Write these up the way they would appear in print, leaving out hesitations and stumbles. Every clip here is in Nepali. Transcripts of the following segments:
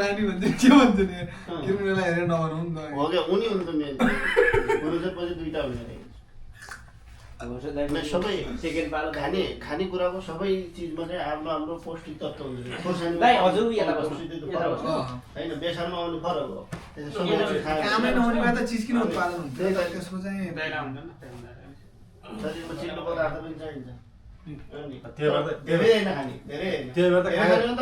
पानी भन्छ के भन्छ नि क्रिमिनललाई हेरेर नभनौँ नि त हो क्या उनी हुनु त मेन पुरुष पछि दुईटा हुने रे सबै सेकेन्ड पालो खानेकुराको सबै चिजमा चाहिँ आफ्नो आफ्नो पौष्टिक तत्त्व हुन्छ होइन बेसारमा आउने फरक हो कामै नहुने भए त चिज किन उत्पादन हुन्छ त्यसको चाहिँ शरीरमा चिल्लो पदार्थ पनि चाहिन्छ धेरै होइन खाने धेरै त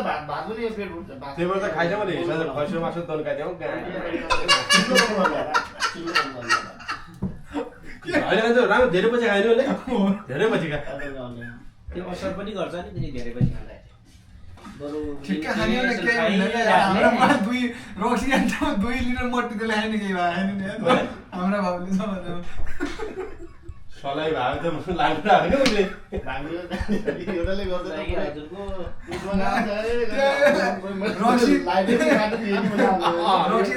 भात पनि पेट उठ्छ त्यही त खाइछ भने खसीको मासु तन्काइदिउँ होइन राम्रो धेरै पछि खाइदियो भने धेरै पछि खा त्यो असर पनि गर्छ नि त्यसले धेरै पछि खाँदा ठिक्क खाने भने केही हुँदैन हाम्रोमा 2 रक्सी अन्त 2 लिटर मट्टी त्यसले खाने केही भएन नि हाम्रा बाबुले समाजमा सलाई भाग त लाग्नु होइन उसले एउटाले गर्छ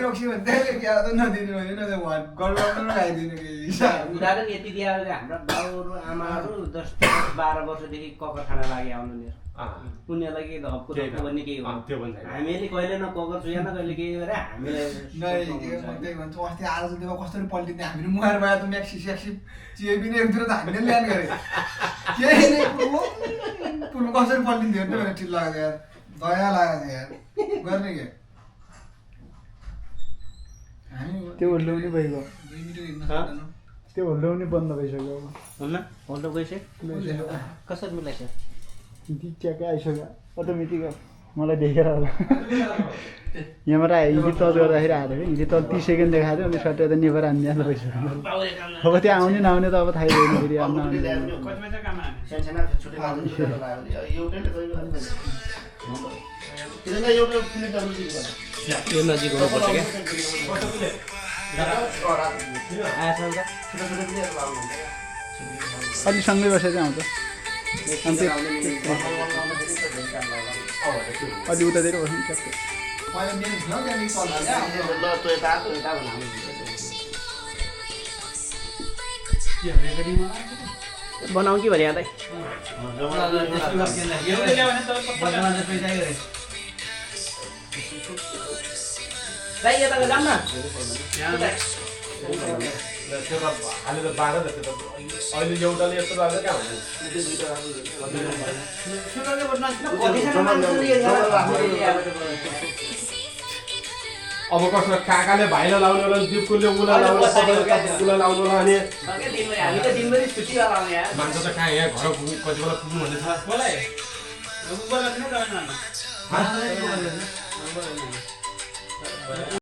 रक्सी भन्दाखेरि क्या त नदिनु भने न गडबड खाइदिनु उदाहरण यति दिएर हाम्रो बाउहरू आमाहरू 10-12 वर्षदेखि ककर खाना लागे आउनु नि उनीहरूलाई केही धपको धपको भन्ने केही हो हामीले कहिले न ककर छुएन कहिले केही गरे हामीले त्यही भन्छ अस्ति आज देवा कसरी पल्टिने हामीले मुहार भए त म्याक्सी स्याक्सी चिए पनि एकतिर त हामीले ल्यान गरे केही नै पुल कसरी पल्टिन्थ्यो भने ठिक लाग्यो यार दया लाग्यो यार गर्ने के त्यो होल्डाउने भइगयो त्यो होल्डाउने बन्द भइसक्यो हुन्न होल्डो गइसक्यो कसरी मिलाइछ ठ्याक्कै आइसक्यो अटोमेटिक मलाई देखेर होला यहाँबाट हिजो टच गर्दाखेरि हालेको हिजो त 30 सेकेन्ड देखाएको थियो अनि सट्टै त नेभर हान्ने हाल्नु भइसक्यो अब त्यो आउने नआउने त अब थाहै छैन फेरि अब यो नजिक हुनुपर्छ अलि सँगै बसेर चाहिँ आउँछ अलि उतातिर बस्नु सक्छ बनाऊ कि भने यहाँलाई यता जाऊँ न हालेर बाँध जस्तो त अहिले एउटाले यस्तो लाग्छ कहाँ अब कसो काकाले भाइलाई लाउने होला दिपकुले उला लाउने उला लाउनु होला अनि मान्छे त कहाँ यहाँ घर पुग्नु कति बेला पुग्नु भन्ने छ